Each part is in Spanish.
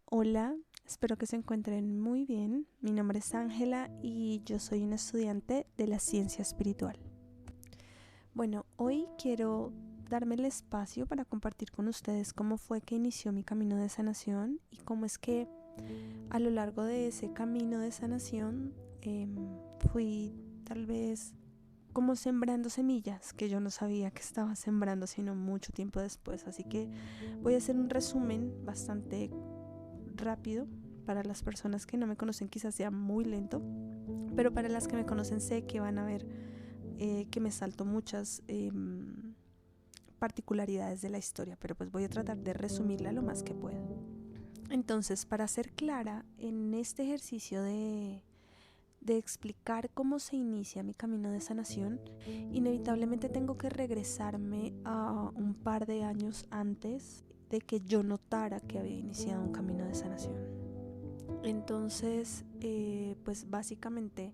Hola, espero que se encuentren muy bien. Mi nombre es Ángela y yo soy una estudiante de la ciencia espiritual. Bueno, hoy quiero darme el espacio para compartir con ustedes cómo fue que inició mi camino de sanación y cómo es que a lo largo de ese camino de sanación fui tal vez como sembrando semillas que yo no sabía que estaba sembrando sino mucho tiempo después. Así que voy a hacer un resumen bastante rápido. Para las personas que no me conocen quizás sea muy lento, pero para las que me conocen sé que van a ver que me salto muchas particularidades de la historia, pero pues voy a tratar de resumirla lo más que pueda. Entonces, para ser clara, en este ejercicio de explicar cómo se inicia mi camino de sanación, inevitablemente tengo que regresarme a un par de años antes de que yo notara que había iniciado un camino de sanación. Entonces, pues básicamente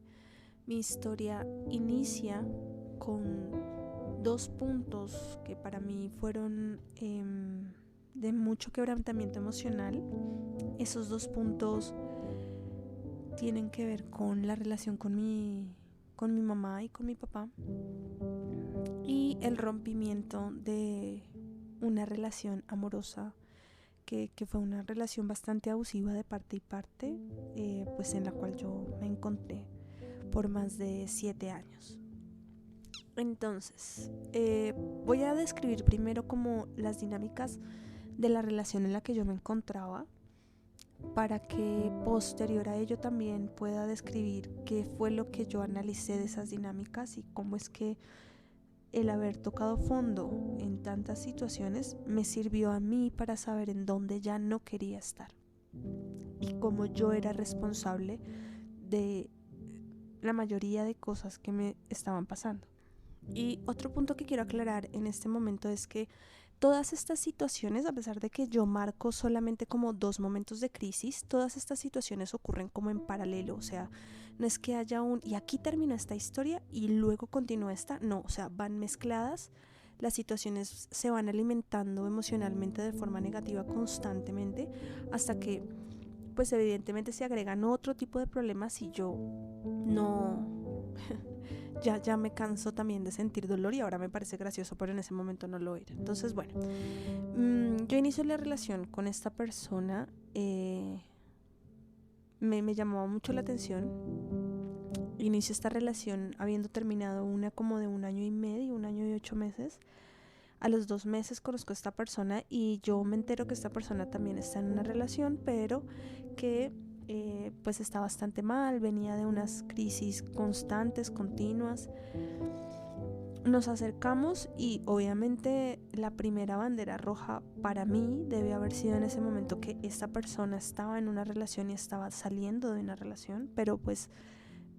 mi historia inicia con dos puntos que para mí fueron de mucho quebrantamiento emocional. Esos dos puntos tienen que ver con la relación con mi mamá y con mi papá y el rompimiento de una relación amorosa que fue una relación bastante abusiva de parte y parte, pues en la cual yo me encontré por más de 7 años. Entonces, voy a describir primero como las dinámicas de la relación en la que yo me encontraba, para que posterior a ello también pueda describir qué fue lo que yo analicé de esas dinámicas y cómo es que el haber tocado fondo en tantas situaciones me sirvió a mí para saber en dónde ya no quería estar y cómo yo era responsable de la mayoría de cosas que me estaban pasando. Y otro punto que quiero aclarar en este momento es que todas estas situaciones, a pesar de que yo marco solamente como dos momentos de crisis, todas estas situaciones ocurren como en paralelo. O sea, no es que haya y aquí termina esta historia y luego continúa esta. No, o sea, van mezcladas. Las situaciones se van alimentando emocionalmente de forma negativa constantemente hasta que pues evidentemente se agregan otro tipo de problemas y yo no ya me canso también de sentir dolor y ahora me parece gracioso, pero en ese momento no lo era. Entonces, bueno, yo inicio la relación con esta persona, me llamaba mucho la atención. Inicio esta relación habiendo terminado una como de 1 año y medio, 1 año y 8 meses. A los 2 meses conozco a esta persona y yo me entero que esta persona también está en una relación, pero que pues está bastante mal, venía de unas crisis constantes, continuas. Nos acercamos y obviamente la primera bandera roja para mí debe haber sido en ese momento que esta persona estaba en una relación y estaba saliendo de una relación, pero pues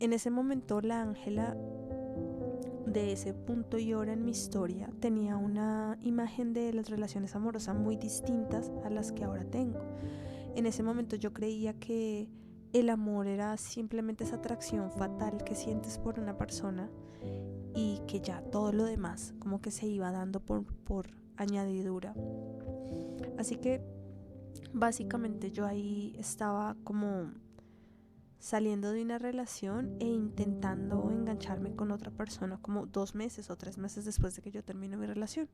en ese momento la Ángela de ese punto y hora en mi historia tenía una imagen de las relaciones amorosas muy distintas a las que ahora tengo. En ese momento yo creía que el amor era simplemente esa atracción fatal que sientes por una persona y que ya todo lo demás como que se iba dando por añadidura. Así que básicamente yo ahí estaba como saliendo de una relación e intentando engancharme con otra persona como 2 meses o 3 meses después de que yo termino mi relación.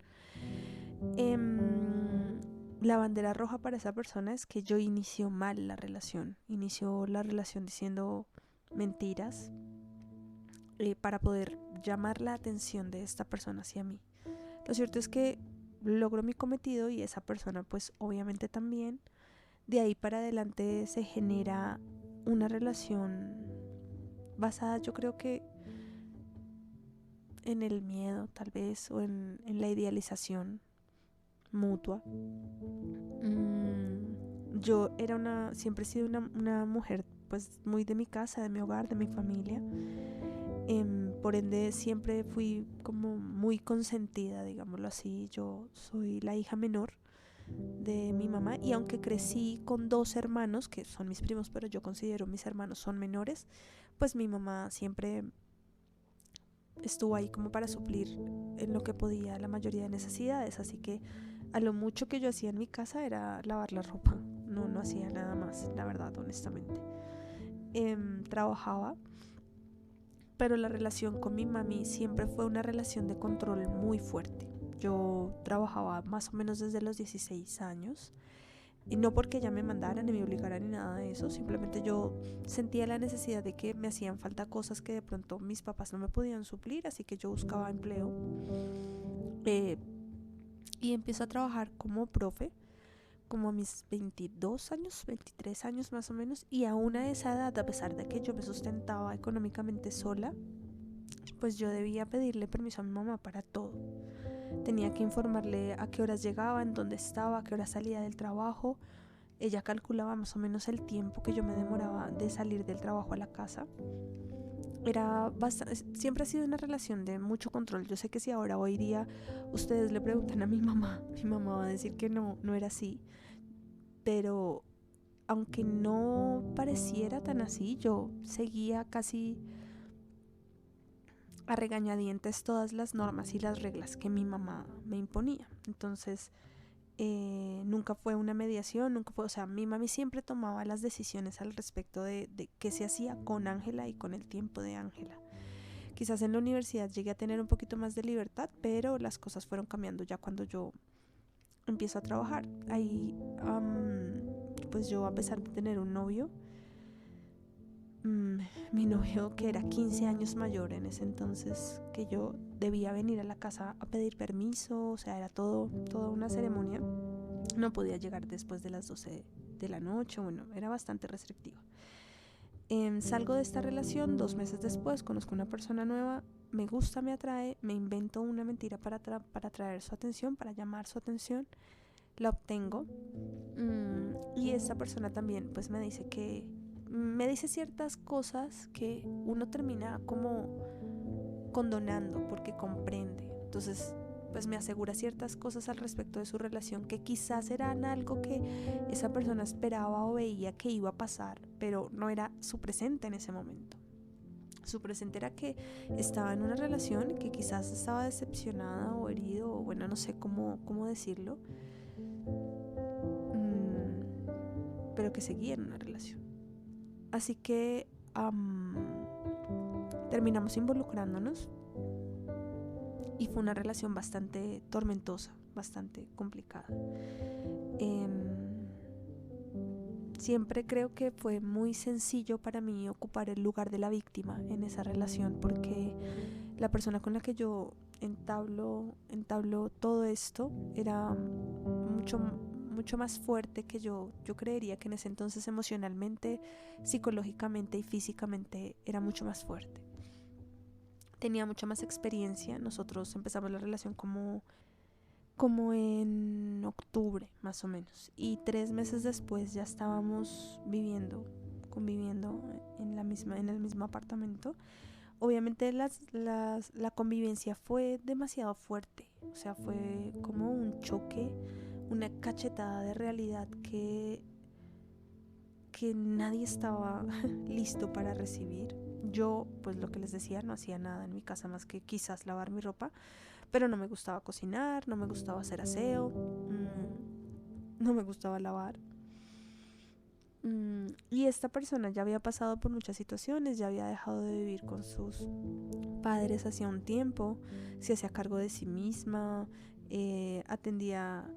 La bandera roja para esa persona es que yo inició mal la relación. Inició la relación diciendo mentiras para poder llamar la atención de esta persona hacia mí. Lo cierto es que logro mi cometido y esa persona pues obviamente también. De ahí para adelante se genera una relación basada, yo creo que en el miedo tal vez o en la idealización mutua. Yo siempre he sido una mujer pues muy de mi casa, de mi hogar, de mi familia. Por ende siempre fui como muy consentida, digámoslo así. Yo soy la hija menor de mi mamá y aunque crecí con dos hermanos que son mis primos, pero yo considero mis hermanos son menores, pues mi mamá siempre estuvo ahí como para suplir en lo que podía la mayoría de necesidades. Así que A lo mucho que yo hacía en mi casa era lavar la ropa, no hacía nada más, la verdad, honestamente. Trabajaba, pero la relación con mi mami siempre fue una relación de control muy fuerte. Yo trabajaba más o menos desde los 16 años. Y no porque ella me mandara ni me obligara ni nada de eso, simplemente yo sentía la necesidad de que me hacían falta cosas que de pronto mis papás no me podían suplir, así que yo buscaba empleo. Eh, y empiezo a trabajar como profe, como a mis 22 años, 23 años más o menos, y aún a esa edad, a pesar de que yo me sustentaba económicamente sola, pues yo debía pedirle permiso a mi mamá para todo. Tenía que informarle a qué horas llegaba, en dónde estaba, a qué horas salía del trabajo. Ella calculaba más o menos el tiempo que yo me demoraba de salir del trabajo a la casa. Siempre ha sido una relación de mucho control. Yo sé que si ahora hoy día ustedes le preguntan a mi mamá va a decir que no era así. Pero aunque no pareciera tan así, yo seguía casi a regañadientes todas las normas y las reglas que mi mamá me imponía. Entonces, nunca fue una mediación, o sea, mi mami siempre tomaba las decisiones al respecto de qué se hacía con Ángela y con el tiempo de Ángela. Quizás en la universidad llegué a tener un poquito más de libertad, pero las cosas fueron cambiando ya cuando yo empiezo a trabajar. Ahí, pues yo, a pesar de tener un novio, mi novio, que era 15 años mayor en ese entonces, que yo debía venir a la casa a pedir permiso, o sea, era toda una ceremonia. No podía llegar después de las 12 de la noche, bueno, era bastante restrictivo. Salgo de esta relación, 2 meses después conozco una persona nueva, me gusta, me atrae, me invento una mentira para atraer su atención, para llamar su atención, la obtengo, y esta persona también pues me dice ciertas cosas que uno termina como condonando porque comprende. Entonces pues me asegura ciertas cosas al respecto de su relación que quizás eran algo que esa persona esperaba o veía que iba a pasar, pero no era su presente en ese momento. Su presente era que estaba en una relación, que quizás estaba decepcionada o herido, o bueno, no sé cómo decirlo, pero que seguía en una relación. Así que terminamos involucrándonos y fue una relación bastante tormentosa, bastante complicada. Siempre creo que fue muy sencillo para mí ocupar el lugar de la víctima en esa relación, porque la persona con la que yo entabló todo esto era mucho más fuerte que yo. Yo creería que en ese entonces emocionalmente, psicológicamente y físicamente era mucho más fuerte. Tenía mucha más experiencia. Nosotros empezamos la relación como en octubre más o menos, y 3 meses después ya estábamos conviviendo en el mismo apartamento. Obviamente la convivencia fue demasiado fuerte, o sea, fue como un choque, una cachetada de realidad que nadie estaba listo para recibir. Yo, pues lo que les decía, no hacía nada en mi casa más que quizás lavar mi ropa, pero no me gustaba cocinar, no me gustaba hacer aseo, no me gustaba lavar. Y esta persona ya había pasado por muchas situaciones, ya había dejado de vivir con sus padres hacía un tiempo, se hacía cargo de sí misma, atendía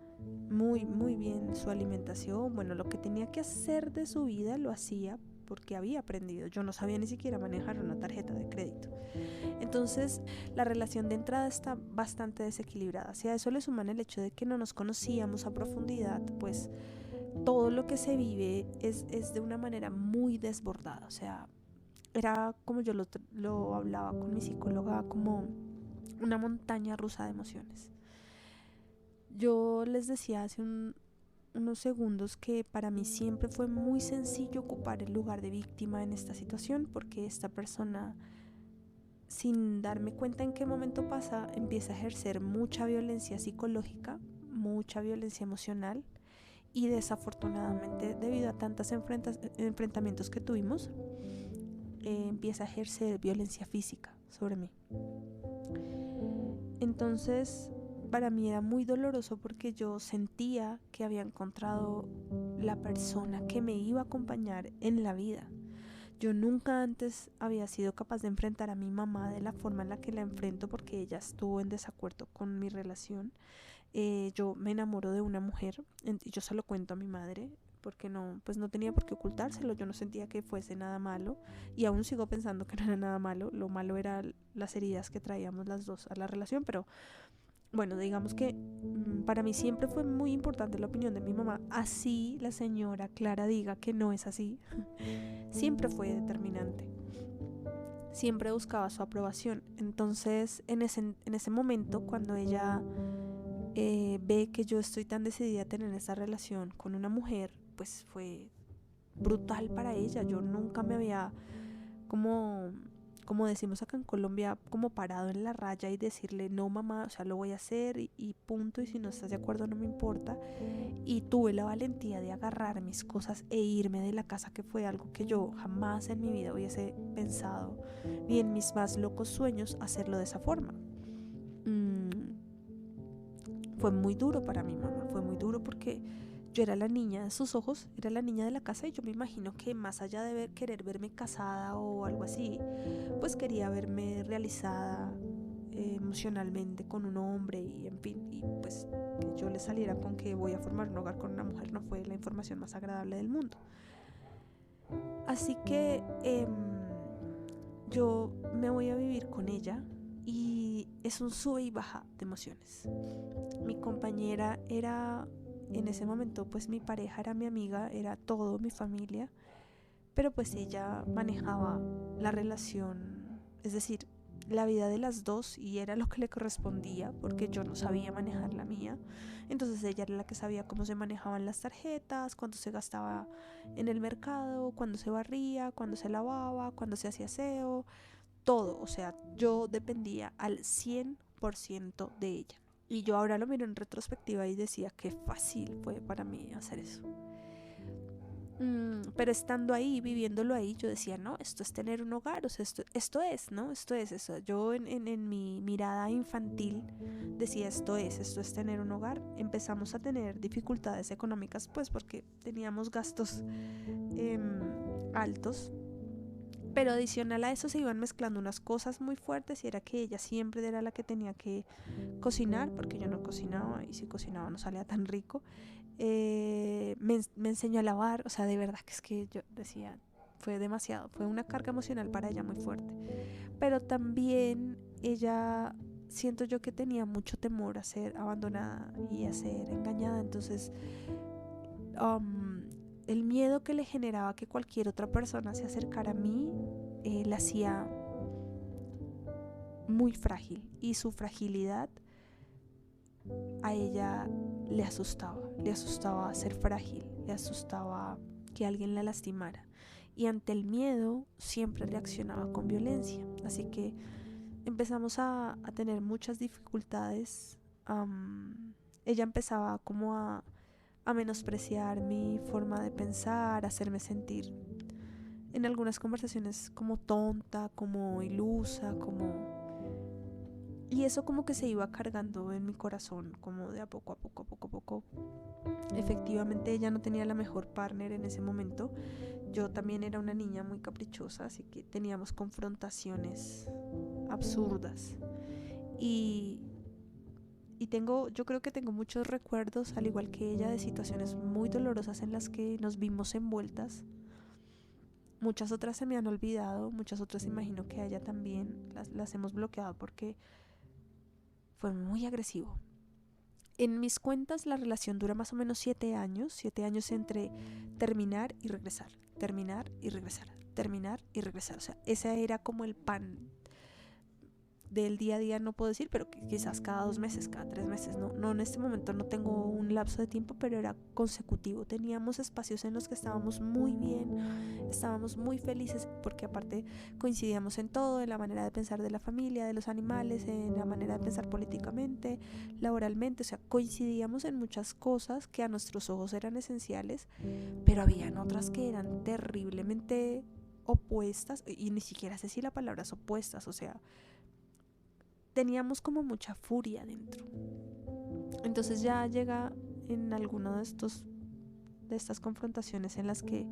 muy bien su alimentación. Bueno, lo que tenía que hacer de su vida lo hacía porque había aprendido. Yo no sabía ni siquiera manejar una tarjeta de crédito. Entonces la relación de entrada está bastante desequilibrada. Si a eso le suman el hecho de que no nos conocíamos a profundidad, pues todo lo que se vive es de una manera muy desbordada. O sea, era como yo lo hablaba con mi psicóloga, como una montaña rusa de emociones. Yo les decía hace unos segundos que para mí siempre fue muy sencillo ocupar el lugar de víctima en esta situación, porque esta persona, sin darme cuenta en qué momento pasa, empieza a ejercer mucha violencia psicológica, mucha violencia emocional, y desafortunadamente, debido a tantos enfrentamientos que tuvimos, empieza a ejercer violencia física sobre mí. Entonces para mí era muy doloroso porque yo sentía que había encontrado la persona que me iba a acompañar en la vida. Yo nunca antes había sido capaz de enfrentar a mi mamá de la forma en la que la enfrento, porque ella estuvo en desacuerdo con mi relación. Yo me enamoro de una mujer y yo se lo cuento a mi madre porque no, pues no tenía por qué ocultárselo. Yo no sentía que fuese nada malo y aún sigo pensando que no era nada malo. Lo malo eran las heridas que traíamos las dos a la relación, pero bueno, digamos que para mí siempre fue muy importante la opinión de mi mamá. Así la señora Clara diga que no es así, siempre fue determinante. Siempre buscaba su aprobación. Entonces, en ese momento, cuando ella ve que yo estoy tan decidida a tener esta relación con una mujer, pues fue brutal para ella. Yo nunca me había, como decimos acá en Colombia, como parado en la raya y decirle no, mamá, o sea, lo voy a hacer y punto, y si no estás de acuerdo no me importa. Y tuve la valentía de agarrar mis cosas e irme de la casa, que fue algo que yo jamás en mi vida hubiese pensado, ni en mis más locos sueños, hacerlo de esa forma. Fue muy duro para mi mamá, fue muy duro porque yo era la niña de sus ojos, era la niña de la casa, y yo me imagino que más allá de querer verme casada o algo así, pues quería verme realizada emocionalmente con un hombre, y en fin, y pues que yo le saliera con que voy a formar un hogar con una mujer no fue la información más agradable del mundo. Así que yo me voy a vivir con ella y es un sube y baja de emociones. Mi compañera era, en ese momento, pues mi pareja era mi amiga, era todo mi familia, pero pues ella manejaba la relación, es decir, la vida de las dos, y era lo que le correspondía porque yo no sabía manejar la mía. Entonces ella era la que sabía cómo se manejaban las tarjetas, cuánto se gastaba en el mercado, cuándo se barría, cuándo se lavaba, cuándo se hacía aseo, todo. O sea, yo dependía al 100% de ella. Y yo ahora lo miro en retrospectiva y decía qué fácil fue para mí hacer eso. Pero estando ahí, viviéndolo ahí, yo decía, no, esto es tener un hogar, o sea, esto es, ¿no? Esto es eso. Yo en mi mirada infantil decía, esto es tener un hogar. Empezamos a tener dificultades económicas, pues porque teníamos gastos altos. Pero adicional a eso se iban mezclando unas cosas muy fuertes, y era que ella siempre era la que tenía que cocinar, porque yo no cocinaba, y si cocinaba no salía tan rico. Me enseñó a lavar, o sea, de verdad que es que yo decía, fue demasiado, fue una carga emocional para ella muy fuerte. Pero también ella, siento yo que tenía mucho temor a ser abandonada y a ser engañada. Entonces el miedo que le generaba que cualquier otra persona se acercara a mí la hacía muy frágil, y su fragilidad a ella le asustaba ser frágil, le asustaba que alguien la lastimara, y ante el miedo siempre reaccionaba con violencia. Así que empezamos a tener muchas dificultades. Ella empezaba como a menospreciar mi forma de pensar, a hacerme sentir en algunas conversaciones como tonta, como ilusa, y eso como que se iba cargando en mi corazón, como de a poco, a poco, a poco, a poco. Efectivamente ella no tenía la mejor partner en ese momento. Yo también era una niña muy caprichosa, así que teníamos confrontaciones absurdas. Y yo creo que tengo muchos recuerdos, al igual que ella, de situaciones muy dolorosas en las que nos vimos envueltas. Muchas otras se me han olvidado, muchas otras imagino que a ella también las hemos bloqueado porque fue muy agresivo. En mis cuentas la relación dura más o menos 7 años, 7 años entre terminar y regresar, terminar y regresar, terminar y regresar. O sea, ese era como el pan del día a día, no puedo decir, pero quizás cada 2 meses, cada 3 meses, no en este momento no tengo un lapso de tiempo, pero era consecutivo. Teníamos espacios en los que estábamos muy bien, estábamos muy felices, porque aparte coincidíamos en todo, en la manera de pensar de la familia, de los animales, en la manera de pensar políticamente, laboralmente. O sea, coincidíamos en muchas cosas que a nuestros ojos eran esenciales, pero habían otras que eran terriblemente opuestas, y ni siquiera sé si la palabra es opuestas. O sea, teníamos como mucha furia dentro. Entonces ya llega en alguno de estas confrontaciones en las que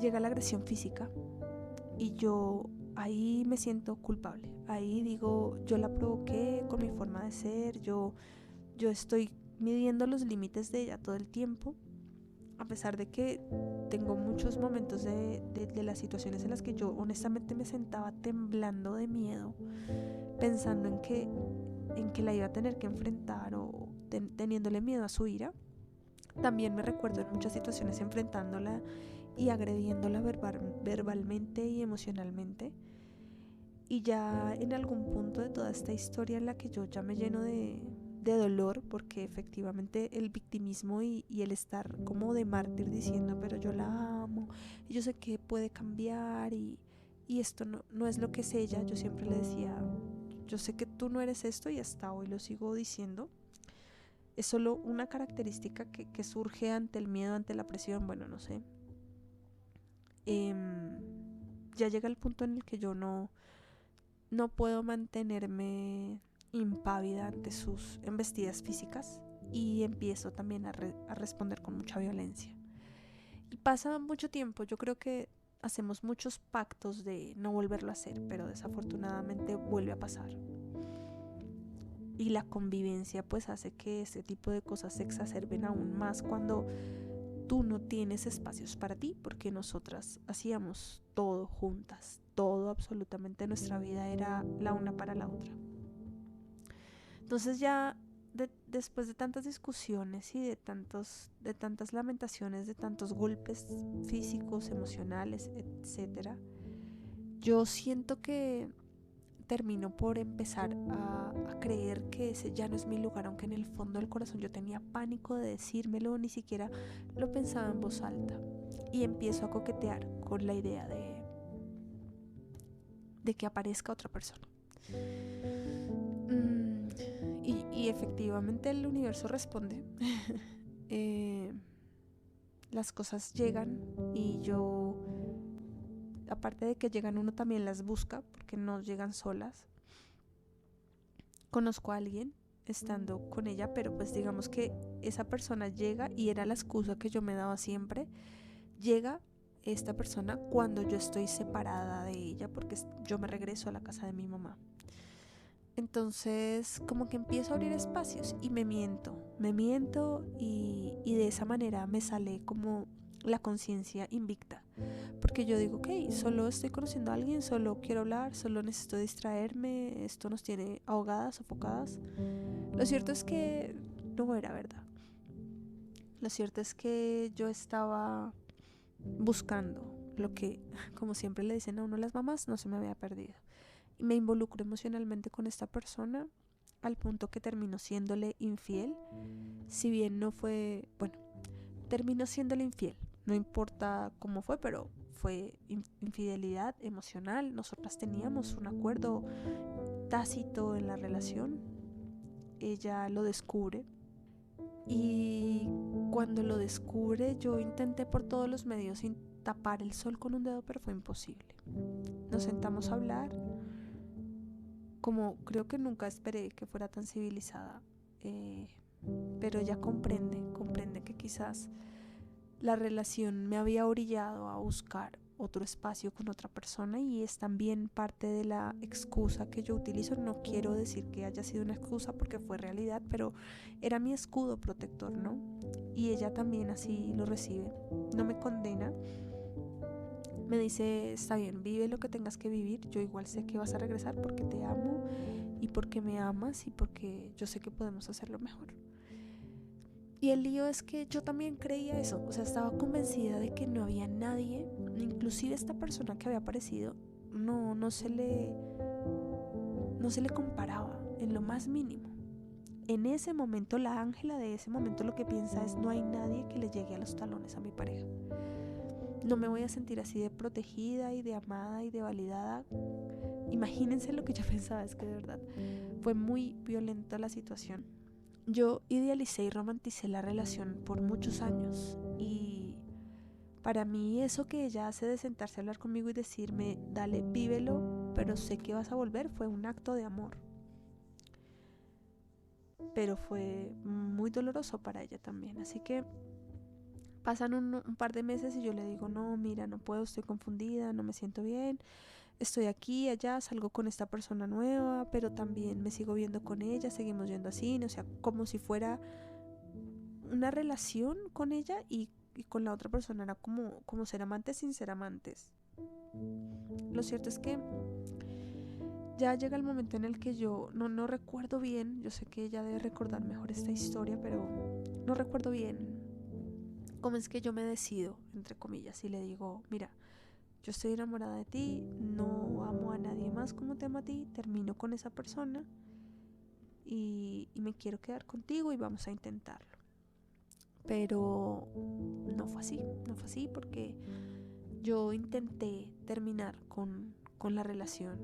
llega la agresión física, y yo ahí me siento culpable. Ahí digo, yo la provoqué con mi forma de ser, yo estoy midiendo los límites de ella todo el tiempo, a pesar de que tengo muchos momentos de las situaciones en las que yo honestamente me sentaba temblando de miedo, pensando en que la iba a tener que enfrentar, o teniéndole miedo a su ira. También me recuerdo en muchas situaciones enfrentándola y agrediéndola verbalmente y emocionalmente. Y ya en algún punto de toda esta historia en la que yo ya me lleno de dolor, porque efectivamente el victimismo y el estar como de mártir diciendo, pero yo la amo y yo sé que puede cambiar, y esto no es lo que es ella. Yo siempre le decía, yo sé que tú no eres esto, y hasta hoy lo sigo diciendo. Es solo una característica que surge ante el miedo, ante la presión, bueno, no sé. Ya llega el punto en el que yo no puedo mantenerme impávida ante sus embestidas físicas, y empiezo también a responder con mucha violencia. Y pasa mucho tiempo, yo creo que hacemos muchos pactos de no volverlo a hacer, pero desafortunadamente vuelve a pasar. Y la convivencia pues hace que ese tipo de cosas se exacerben aún más cuando tú no tienes espacios para ti, porque nosotras hacíamos todo juntas, todo, absolutamente nuestra vida era la una para la otra. Entonces ya después de tantas discusiones y de tantas lamentaciones, de tantos golpes físicos, emocionales, etcétera, yo siento que termino por empezar a creer que ese ya no es mi lugar, aunque en el fondo del corazón yo tenía pánico de decírmelo, ni siquiera lo pensaba en voz alta. Y empiezo a coquetear con la idea de que aparezca otra persona. Y efectivamente el universo responde. Las cosas llegan, y yo, aparte de que llegan, uno también las busca, porque no llegan solas. Conozco a alguien estando con ella, pero pues digamos que esa persona llega, y era la excusa que yo me daba siempre. Llega esta persona cuando yo estoy separada de ella, porque yo me regreso a la casa de mi mamá. Entonces como que empiezo a abrir espacios y me miento, y de esa manera me sale como la conciencia invicta, porque yo digo, ok, solo estoy conociendo a alguien, solo quiero hablar, solo necesito distraerme, esto nos tiene ahogadas, sofocadas. Lo cierto es que no era verdad. Lo cierto es que yo estaba buscando lo que, como siempre le dicen a uno las mamás, no se me había perdido. Y me involucro emocionalmente con esta persona al punto que terminó siéndole infiel. Si bien no fue, bueno, terminó siéndole infiel. No importa cómo fue, pero fue infidelidad emocional. Nosotras teníamos un acuerdo tácito en la relación. Ella lo descubre, y cuando lo descubre yo intenté por todos los medios tapar el sol con un dedo, pero fue imposible. Nos sentamos a hablar, como creo que nunca esperé que fuera tan civilizada, pero ella comprende que quizás la relación me había orillado a buscar otro espacio con otra persona, y es también parte de la excusa que yo utilizo. No quiero decir que haya sido una excusa, porque fue realidad, pero era mi escudo protector, ¿no? Y ella también así lo recibe. No me condena, me dice, está bien, vive lo que tengas que vivir, yo igual sé que vas a regresar porque te amo y porque me amas y porque yo sé que podemos hacerlo mejor. Y el lío es que yo también creía eso, o sea, estaba convencida de que no había nadie, inclusive esta persona que había aparecido, no se le comparaba en lo más mínimo. En ese momento, la Ángela de ese momento lo que piensa es, no hay nadie que le llegue a los talones a mi pareja. No me voy a sentir así de protegida y de amada y de validada. Imagínense lo que yo pensaba, es que de verdad fue muy violenta la situación. Yo idealicé y romanticé la relación por muchos años, y para mí eso que ella hace de sentarse a hablar conmigo y decirme, dale, vívelo, pero sé que vas a volver, fue un acto de amor. pero fue muy doloroso para ella también. Así que pasan un par de meses y yo le digo, no, mira, no puedo, estoy confundida, no me siento bien, estoy aquí, allá, salgo con esta persona nueva, pero también me sigo viendo con ella, seguimos yendo así, o sea, como si fuera una relación con ella y con la otra persona era como ser amantes sin ser amantes. Lo cierto es que ya llega el momento en el que yo no recuerdo bien, yo sé que ella debe recordar mejor esta historia, pero no recuerdo bien cómo es que yo me decido, entre comillas, y le digo, mira, yo estoy enamorada de ti, no amo a nadie más como te amo a ti, termino con esa persona y me quiero quedar contigo y vamos a intentarlo. Pero no fue así porque yo intenté terminar con la relación,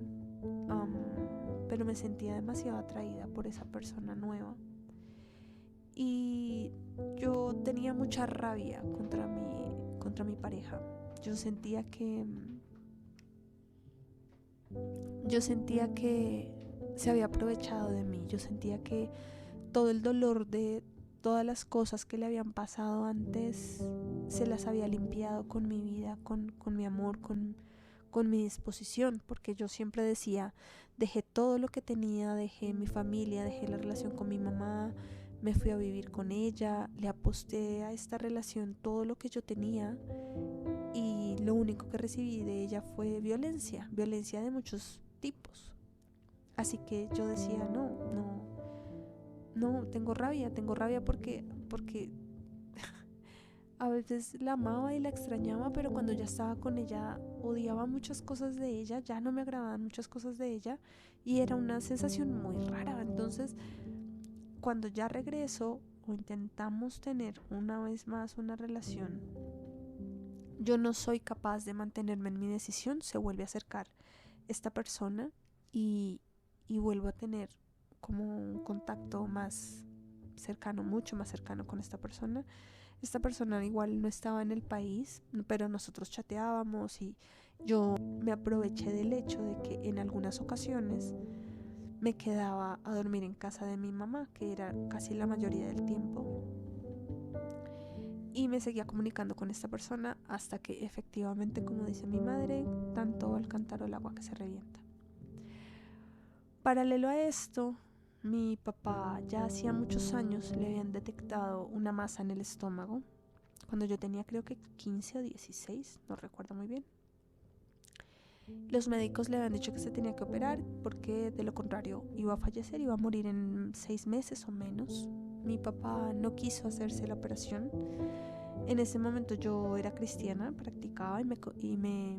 pero me sentía demasiado atraída por esa persona nueva y yo tenía mucha rabia contra mi pareja. Yo sentía que se había aprovechado de mí. Yo sentía que todo el dolor de todas las cosas que le habían pasado antes se las había limpiado con mi vida, con mi amor, con mi disposición, porque yo siempre decía, dejé todo lo que tenía, dejé mi familia, dejé la relación con mi mamá, me fui a vivir con ella, le aposté a esta relación todo lo que yo tenía y lo único que recibí de ella fue violencia de muchos tipos. Así que yo decía, no, tengo rabia porque a veces la amaba y la extrañaba, pero cuando ya estaba con ella odiaba muchas cosas de ella, ya no me agradaban muchas cosas de ella y era una sensación muy rara. Entonces, cuando ya regreso o intentamos tener una vez más una relación, yo no soy capaz de mantenerme en mi decisión, se vuelve a acercar esta persona y vuelvo a tener como un contacto más cercano, mucho más cercano con esta persona. Esta persona igual no estaba en el país, pero nosotros chateábamos y yo me aproveché del hecho de que en algunas ocasiones me quedaba a dormir en casa de mi mamá, que era casi la mayoría del tiempo, y me seguía comunicando con esta persona hasta que efectivamente, como dice mi madre, tanto al cántaro el agua que se revienta. Paralelo a esto, mi papá ya hacía muchos años le habían detectado una masa en el estómago, cuando yo tenía creo que 15 o 16, no recuerdo muy bien. Los médicos le habían dicho que se tenía que operar porque de lo contrario iba a fallecer, iba a morir en 6 meses o menos. Mi papá no quiso hacerse la operación. En ese momento yo era cristiana, practicaba y me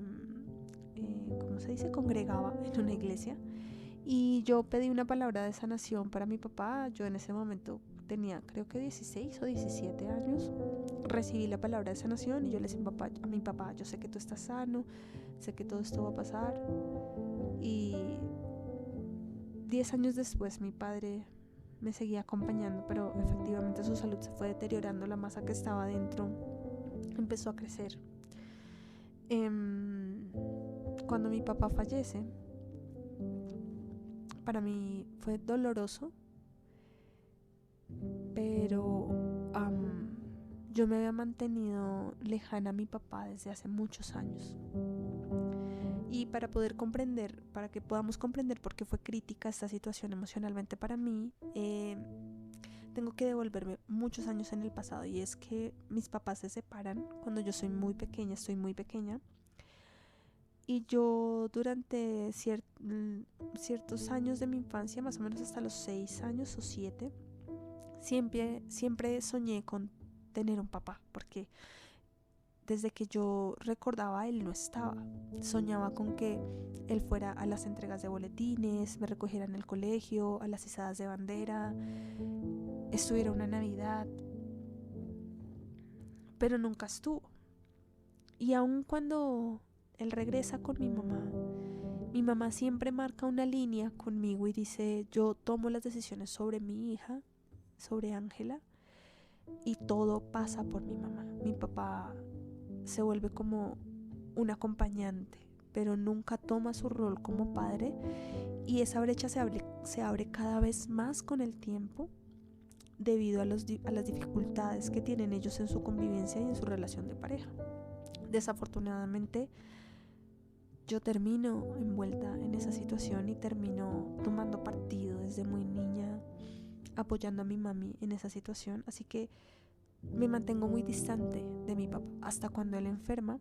¿cómo se dice? Congregaba en una iglesia. Y yo pedí una palabra de sanación para mi papá. Yo en ese momento tenía creo que 16 o 17 años. Recibí la palabra de sanación y yo le decía a mi papá, yo sé que tú estás sano, sé que todo esto va a pasar. Y 10 años después mi padre me seguía acompañando, pero efectivamente su salud se fue deteriorando, la masa que estaba dentro empezó a crecer. Cuando mi papá fallece, para mí fue doloroso, pero yo me había mantenido lejana a mi papá desde hace muchos años. Y para que podamos comprender por qué fue crítica esta situación emocionalmente para mí, tengo que devolverme muchos años en el pasado, y es que mis papás se separan cuando yo estoy muy pequeña, y yo durante ciertos años de mi infancia, más o menos hasta los 6 años o 7, siempre soñé con tener un papá, porque desde que yo recordaba él no estaba. Soñaba con que él fuera a las entregas de boletines, me recogiera en el colegio, a las izadas de bandera, estuviera una Navidad, pero nunca estuvo. Y aun cuando él regresa con mi mamá siempre marca una línea conmigo y dice, yo tomo las decisiones sobre mi hija, sobre Ángela, y todo pasa por mi mamá. Mi papá se vuelve como un acompañante, pero nunca toma su rol como padre, y esa brecha se abre cada vez más con el tiempo. debido a las dificultades que tienen ellos en su convivencia y en su relación de pareja. Desafortunadamente, yo termino envuelta en esa situación y termino tomando partido desde muy niña, apoyando a mi mami en esa situación, así que me mantengo muy distante de mi papá hasta cuando él enferma.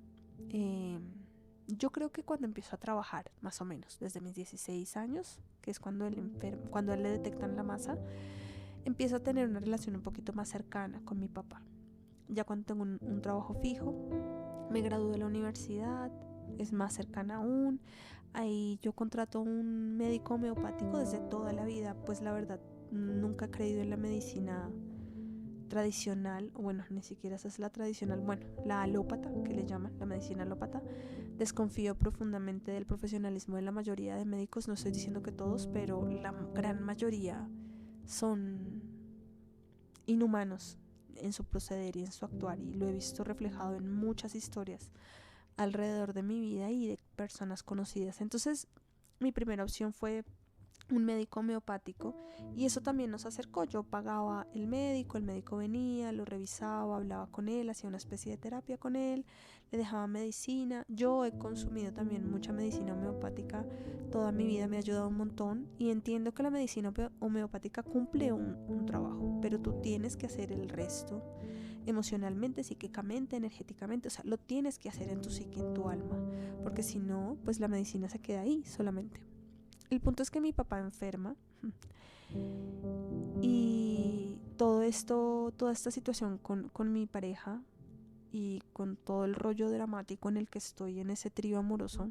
Yo creo que cuando empiezo a trabajar, más o menos, desde mis 16 años, que es cuando él enferma, cuando a él le detectan la masa, empiezo a tener una relación un poquito más cercana con mi papá. Ya cuando tengo un trabajo fijo, me gradué de la universidad, es más cercana aún. Ahí yo contrato un médico homeopático desde toda la vida, pues la verdad nunca he creído en la medicina tradicional, o bueno, ni siquiera esa es la tradicional, bueno, la alópata, que le llaman, la medicina alópata. Desconfío profundamente del profesionalismo de la mayoría de médicos, no estoy diciendo que todos, pero la gran mayoría son inhumanos en su proceder y en su actuar, y lo he visto reflejado en muchas historias alrededor de mi vida y de personas conocidas. Entonces, mi primera opción fue un médico homeopático, y eso también nos acercó. Yo pagaba el médico venía, lo revisaba, hablaba con él, hacía una especie de terapia con él, le dejaba medicina. Yo he consumido también mucha medicina homeopática toda mi vida, me ha ayudado un montón, y entiendo que la medicina homeopática cumple un trabajo, pero tú tienes que hacer el resto emocionalmente, psíquicamente, energéticamente, o sea, lo tienes que hacer en tu psique, en tu alma, porque si no, pues la medicina se queda ahí solamente. El punto es que mi papá enferma y todo esto, toda esta situación con mi pareja y con todo el rollo dramático en el que estoy en ese trío amoroso,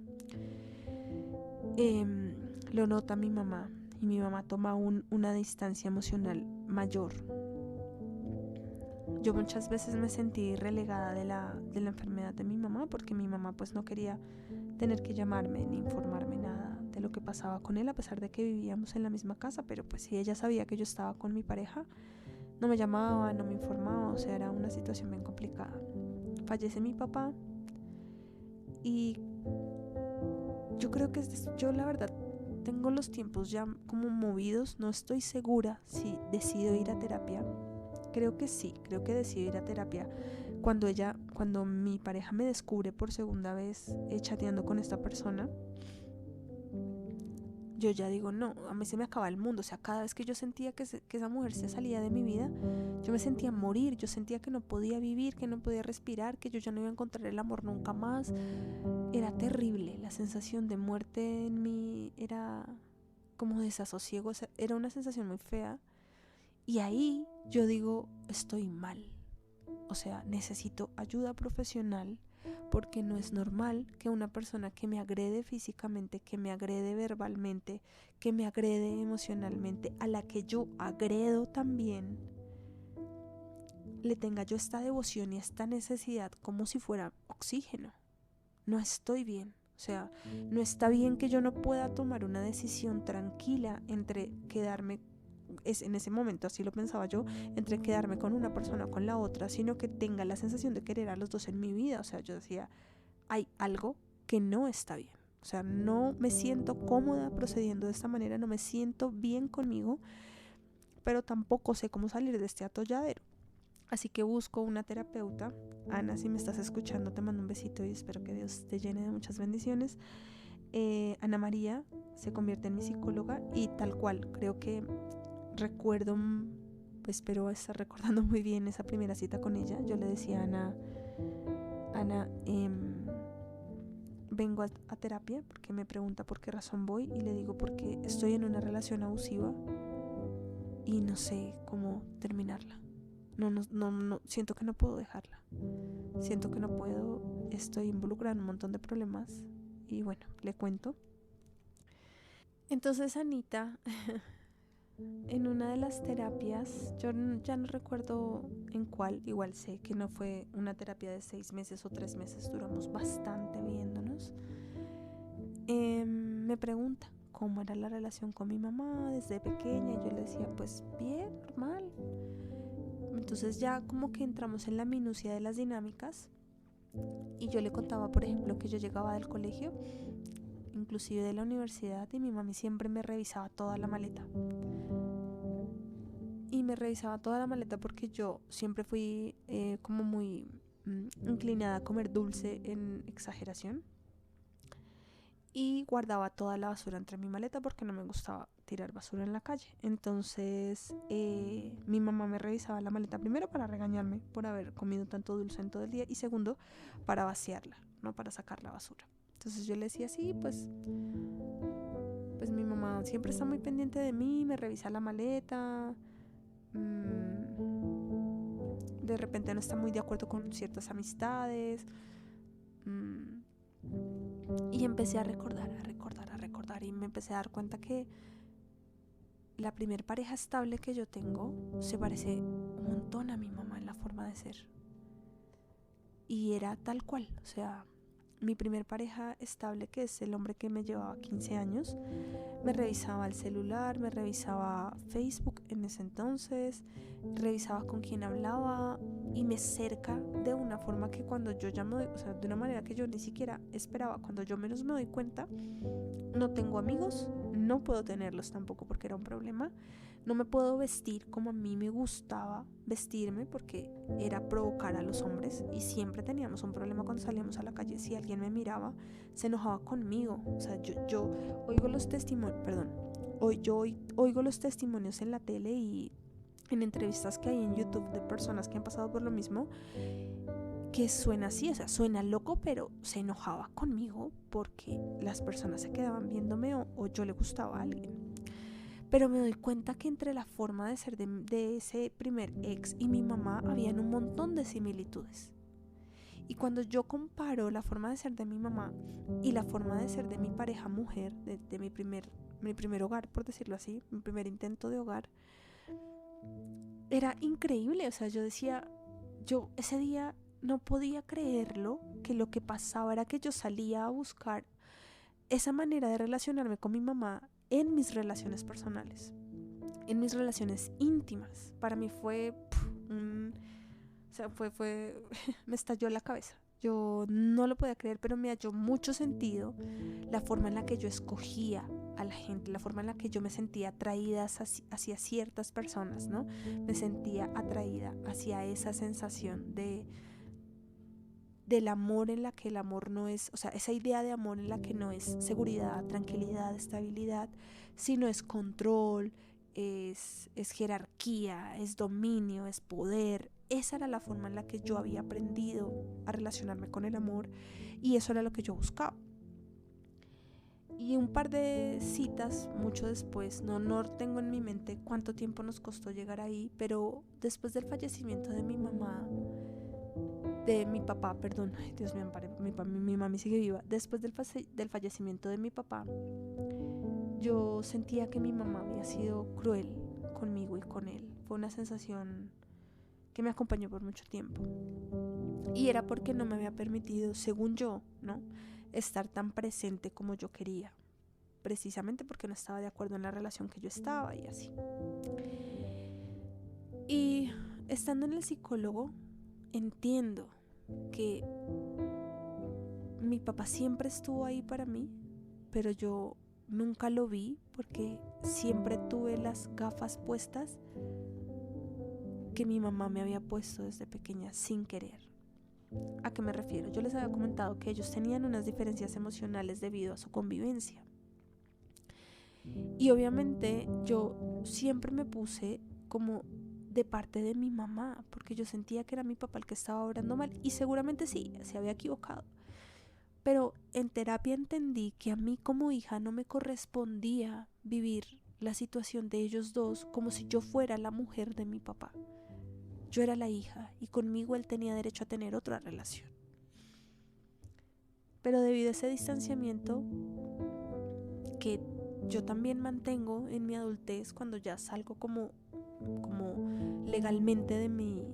lo nota mi mamá, y mi mamá toma una distancia emocional mayor. Yo muchas veces me sentí relegada de la enfermedad de mi mamá, porque mi mamá pues no quería tener que llamarme ni informarme nada de lo que pasaba con él, a pesar de que vivíamos en la misma casa, pero pues si ella sabía que yo estaba con mi pareja, no me llamaba, no me informaba, o sea, era una situación bien complicada. Fallece mi papá y yo creo que yo la verdad tengo los tiempos ya como movidos, no estoy segura si decido ir a terapia. Creo que sí, creo que decido ir a terapia cuando mi pareja me descubre por segunda vez chateando con esta persona. Yo ya digo, no, a mí se me acaba el mundo. O sea, cada vez que yo sentía que esa mujer se salía de mi vida, yo me sentía morir, yo sentía que no podía vivir, que no podía respirar, que yo ya no iba a encontrar el amor nunca más. Era terrible, la sensación de muerte en mí era como desasosiego, o sea, era una sensación muy fea. Y ahí yo digo, estoy mal, o sea, necesito ayuda profesional, porque no es normal que una persona que me agrede físicamente, que me agrede verbalmente, que me agrede emocionalmente, a la que yo agredo también, le tenga yo esta devoción y esta necesidad como si fuera oxígeno. No estoy bien. O sea, no está bien que yo no pueda tomar una decisión tranquila entre quedarme, en ese momento así lo pensaba yo, entre quedarme con una persona o con la otra, sino que tenga la sensación de querer a los dos en mi vida. O sea, yo decía, hay algo que no está bien. O sea, no me siento cómoda procediendo de esta manera, no me siento bien conmigo, pero tampoco sé cómo salir de este atolladero. Así que busco una terapeuta. Ana, si me estás escuchando, te mando un besito y espero que Dios te llene de muchas bendiciones. Ana María se convierte en mi psicóloga y tal cual, creo que recuerdo, espero estar recordando muy bien esa primera cita con ella. Yo le decía a Ana, vengo a terapia, porque me pregunta por qué razón voy, y le digo porque estoy en una relación abusiva y no sé cómo terminarla. No, siento que no puedo dejarla. Siento que no puedo, estoy involucrada en un montón de problemas. Y bueno, le cuento. Entonces Anita, en una de las terapias, yo ya no recuerdo en cuál, igual sé que no fue una terapia de 6 meses o 3 meses, duramos bastante viéndonos. Me pregunta cómo era la relación con mi mamá desde pequeña, y yo le decía, pues bien, normal. Entonces ya como que entramos en la minucia de las dinámicas, y yo le contaba, por ejemplo, que yo llegaba del colegio, inclusive de la universidad, y mi mami siempre me revisaba toda la maleta. y me revisaba toda la maleta porque yo siempre fui como muy inclinada a comer dulce en exageración, y guardaba toda la basura entre mi maleta porque no me gustaba tirar basura en la calle. Entonces mi mamá me revisaba la maleta, primero para regañarme por haber comido tanto dulce en todo el día, y segundo para vaciarla, no para sacar la basura. Entonces yo le decía, sí, pues mi mamá siempre está muy pendiente de mí, me revisa la maleta, de repente no está muy de acuerdo con ciertas amistades. Y empecé a recordar y me empecé a dar cuenta que la primer pareja estable que yo tengo se parece un montón a mi mamá en la forma de ser. Y era tal cual, o sea, mi primer pareja estable, que es el hombre que me llevaba 15 años, me revisaba el celular, me revisaba Facebook en ese entonces, revisaba con quién hablaba y me cerca de una forma que cuando yo ya me doy, o sea, de una manera que yo ni siquiera esperaba, cuando yo menos me doy cuenta, no tengo amigos, no puedo tenerlos tampoco porque era un problema. No me puedo vestir como a mí me gustaba vestirme porque era provocar a los hombres, y siempre teníamos un problema cuando salíamos a la calle. Si alguien me miraba, se enojaba conmigo. O sea, yo oigo los testimonios, oigo los testimonios en la tele y en entrevistas que hay en YouTube de personas que han pasado por lo mismo, que suena así, o sea, suena loco, pero se enojaba conmigo porque las personas se quedaban viéndome o yo le gustaba a alguien. Pero me doy cuenta que entre la forma de ser de ese primer ex y mi mamá habían un montón de similitudes. Y cuando yo comparo la forma de ser de mi mamá y la forma de ser de mi pareja mujer, de mi primer hogar, por decirlo así, mi primer intento de hogar, era increíble. O sea, yo ese día no podía creerlo, que lo que pasaba era que yo salía a buscar esa manera de relacionarme con mi mamá en mis relaciones personales, en mis relaciones íntimas. Para mí fue o sea, me estalló la cabeza. Yo no lo podía creer, pero me halló mucho sentido la forma en la que yo escogía a la gente, la forma en la que yo me sentía atraída hacia ciertas personas, ¿no? Me sentía atraída hacia esa sensación del amor, en la que el amor no es, o sea, esa idea de amor en la que no es seguridad, tranquilidad, estabilidad, sino es control, es jerarquía, es dominio, es poder. Esa era la forma en la que yo había aprendido a relacionarme con el amor, y eso era lo que yo buscaba. Y un par de citas mucho después, no tengo en mi mente cuánto tiempo nos costó llegar ahí, pero después del fallecimiento de mi mamá, de mi papá, perdón, ay, Dios mío, mi mami sigue viva. Después del fallecimiento de mi papá, yo sentía que mi mamá había sido cruel conmigo y con él. Fue una sensación que me acompañó por mucho tiempo. Y era porque no me había permitido, según yo, ¿no?, estar tan presente como yo quería. Precisamente porque no estaba de acuerdo en la relación que yo estaba y así. Y estando en el psicólogo, entiendo que mi papá siempre estuvo ahí para mí, pero yo nunca lo vi porque siempre tuve las gafas puestas que mi mamá me había puesto desde pequeña sin querer. ¿A qué me refiero? Yo les había comentado que ellos tenían unas diferencias emocionales debido a su convivencia. Y obviamente yo siempre me puse como de parte de mi mamá, porque yo sentía que era mi papá el que estaba obrando mal, y seguramente sí, se había equivocado. Pero en terapia entendí que a mí como hija no me correspondía vivir la situación de ellos dos como si yo fuera la mujer de mi papá. Yo era la hija y conmigo él tenía derecho a tener otra relación. Pero debido a ese distanciamiento que yo también mantengo en mi adultez, cuando ya salgo como legalmente de mi